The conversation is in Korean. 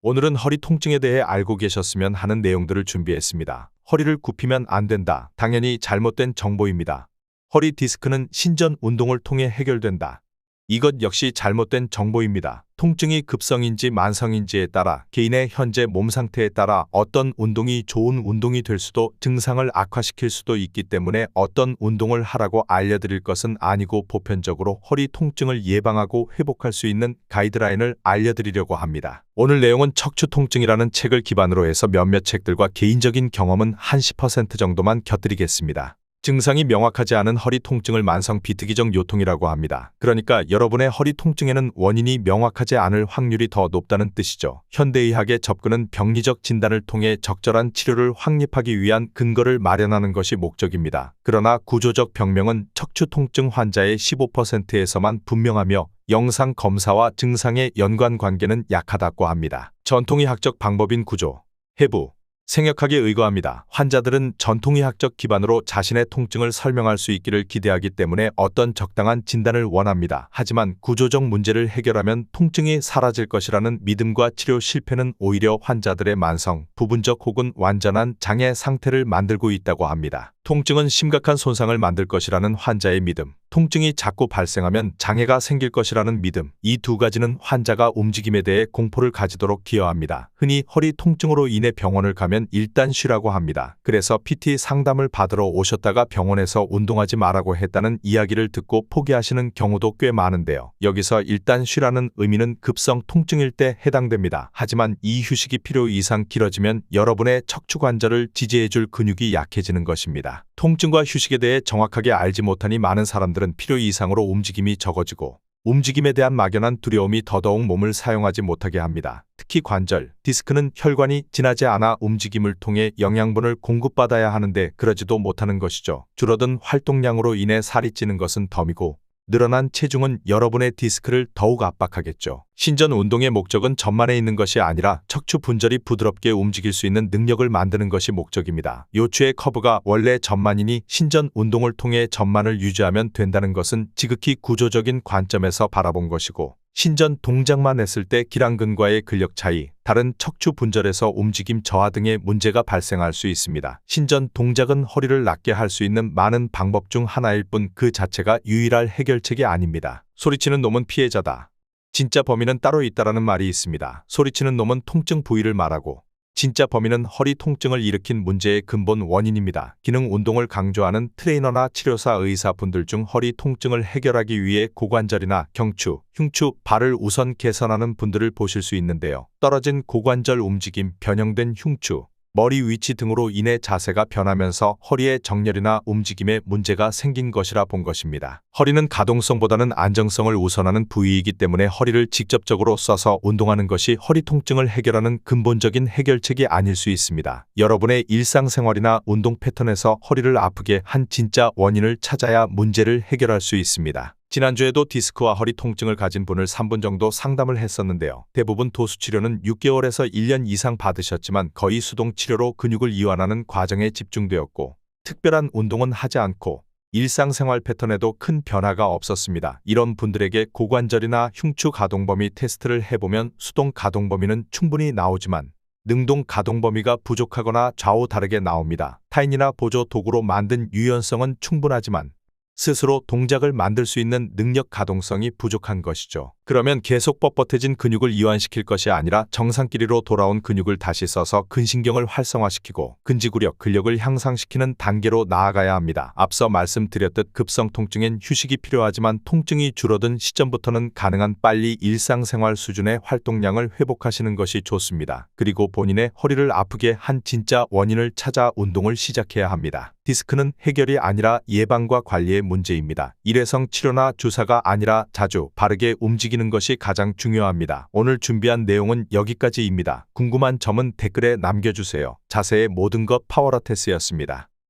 오늘은 허리 통증에 대해 알고 계셨으면 하는 내용들을 준비했습니다. 허리를 굽히면 안 된다. 당연히 잘못된 정보입니다. 허리 디스크는 신전 운동을 통해 해결된다. 이것 역시 잘못된 정보입니다. 통증이 급성인지 만성인지에 따라 개인의 현재 몸 상태에 따라 어떤 운동이 좋은 운동이 될 수도 증상을 악화시킬 수도 있기 때문에 어떤 운동을 하라고 알려드릴 것은 아니고 보편적으로 허리 통증을 예방하고 회복할 수 있는 가이드라인을 알려드리려고 합니다. 오늘 내용은 척추 통증이라는 책을 기반으로 해서 몇몇 책들과 개인적인 경험은 한 10% 정도만 곁들이겠습니다. 증상이 명확하지 않은 허리 통증을 만성 비특이적 요통이라고 합니다. 그러니까 여러분의 허리 통증에는 원인이 명확하지 않을 확률이 더 높다는 뜻이죠. 현대의학의 접근은 병리적 진단을 통해 적절한 치료를 확립하기 위한 근거를 마련하는 것이 목적입니다. 그러나 구조적 병명은 척추 통증 환자의 15%에서만 분명하며 영상 검사와 증상의 연관관계는 약하다고 합니다. 전통의학적 방법인 구조, 해부, 생역학에 의거합니다. 환자들은 전통의학적 기반으로 자신의 통증을 설명할 수 있기를 기대하기 때문에 어떤 적당한 진단을 원합니다. 하지만 구조적 문제를 해결하면 통증이 사라질 것이라는 믿음과 치료 실패는 오히려 환자들의 만성, 부분적 혹은 완전한 장애 상태를 만들고 있다고 합니다. 통증은 심각한 손상을 만들 것이라는 환자의 믿음, 통증이 자꾸 발생하면 장애가 생길 것이라는 믿음, 이 두 가지는 환자가 움직임에 대해 공포를 가지도록 기여합니다. 흔히 허리 통증으로 인해 병원을 가면 일단 쉬라고 합니다. 그래서 PT 상담을 받으러 오셨다가 병원에서 운동하지 말라고 했다는 이야기를 듣고 포기하시는 경우도 꽤 많은데요. 여기서 일단 쉬라는 의미는 급성 통증일 때 해당됩니다. 하지만 이 휴식이 필요 이상 길어지면 여러분의 척추관절을 지지해줄 근육이 약해지는 것입니다. 통증과 휴식에 대해 정확하게 알지 못하니 많은 사람들은 필요 이상으로 움직임이 적어지고 움직임에 대한 막연한 두려움이 더더욱 몸을 사용하지 못하게 합니다. 특히 관절, 디스크는 혈관이 지나지 않아 움직임을 통해 영양분을 공급받아야 하는데 그러지도 못하는 것이죠. 줄어든 활동량으로 인해 살이 찌는 것은 덤이고 늘어난 체중은 여러분의 디스크를 더욱 압박하겠죠. 신전 운동의 목적은 전만에 있는 것이 아니라 척추 분절이 부드럽게 움직일 수 있는 능력을 만드는 것이 목적입니다. 요추의 커브가 원래 전만이니 신전 운동을 통해 전만을 유지하면 된다는 것은 지극히 구조적인 관점에서 바라본 것이고 신전 동작만 했을 때 기랑근과의 근력 차이, 다른 척추 분절에서 움직임 저하 등의 문제가 발생할 수 있습니다. 신전 동작은 허리를 낫게 할 수 있는 많은 방법 중 하나일 뿐 그 자체가 유일할 해결책이 아닙니다. 소리치는 놈은 피해자다. 진짜 범인은 따로 있다라는 말이 있습니다. 소리치는 놈은 통증 부위를 말하고 진짜 범인은 허리 통증을 일으킨 문제의 근본 원인입니다. 기능 운동을 강조하는 트레이너나 치료사 의사분들 중 허리 통증을 해결하기 위해 고관절이나 경추, 흉추, 발을 우선 개선하는 분들을 보실 수 있는데요. 떨어진 고관절 움직임, 변형된 흉추, 머리 위치 등으로 인해 자세가 변하면서 허리에 정렬이나 움직임에 문제가 생긴 것이라 본 것입니다. 허리는 가동성보다는 안정성을 우선하는 부위이기 때문에 허리를 직접적으로 써서 운동하는 것이 허리 통증을 해결하는 근본적인 해결책이 아닐 수 있습니다. 여러분의 일상생활이나 운동 패턴에서 허리를 아프게 한 진짜 원인을 찾아야 문제를 해결할 수 있습니다. 지난주에도 디스크와 허리 통증을 가진 분을 3분 정도 상담을 했었는데요. 대부분 도수치료는 6개월에서 1년 이상 받으셨지만 거의 수동치료로 근육을 이완하는 과정에 집중되었고 특별한 운동은 하지 않고 일상생활 패턴에도 큰 변화가 없었습니다. 이런 분들에게 고관절이나 흉추 가동 범위 테스트를 해보면 수동 가동 범위는 충분히 나오지만 능동 가동 범위가 부족하거나 좌우 다르게 나옵니다. 타인이나 보조 도구로 만든 유연성은 충분하지만 스스로 동작을 만들 수 있는 능력 가동성이 부족한 것이죠. 그러면 계속 뻣뻣해진 근육을 이완시킬 것이 아니라 정상끼리로 돌아온 근육을 다시 써서 근신경을 활성화시키고 근지구력, 근력을 향상시키는 단계로 나아가야 합니다. 앞서 말씀드렸듯 급성 통증엔 휴식이 필요하지만 통증이 줄어든 시점부터는 가능한 빨리 일상생활 수준의 활동량을 회복하시는 것이 좋습니다. 그리고 본인의 허리를 아프게 한 진짜 원인을 찾아 운동을 시작해야 합니다. 디스크는 해결이 아니라 예방과 관리의 문제입니다. 일회성 치료나 주사가 아니라 자주 바르게 움직이는 것이 가장 중요합니다. 오늘 준비한 내용은 여기까지입니다. 궁금한 점은 댓글에 남겨주세요. 자세의 모든 것 파워라테스였습니다.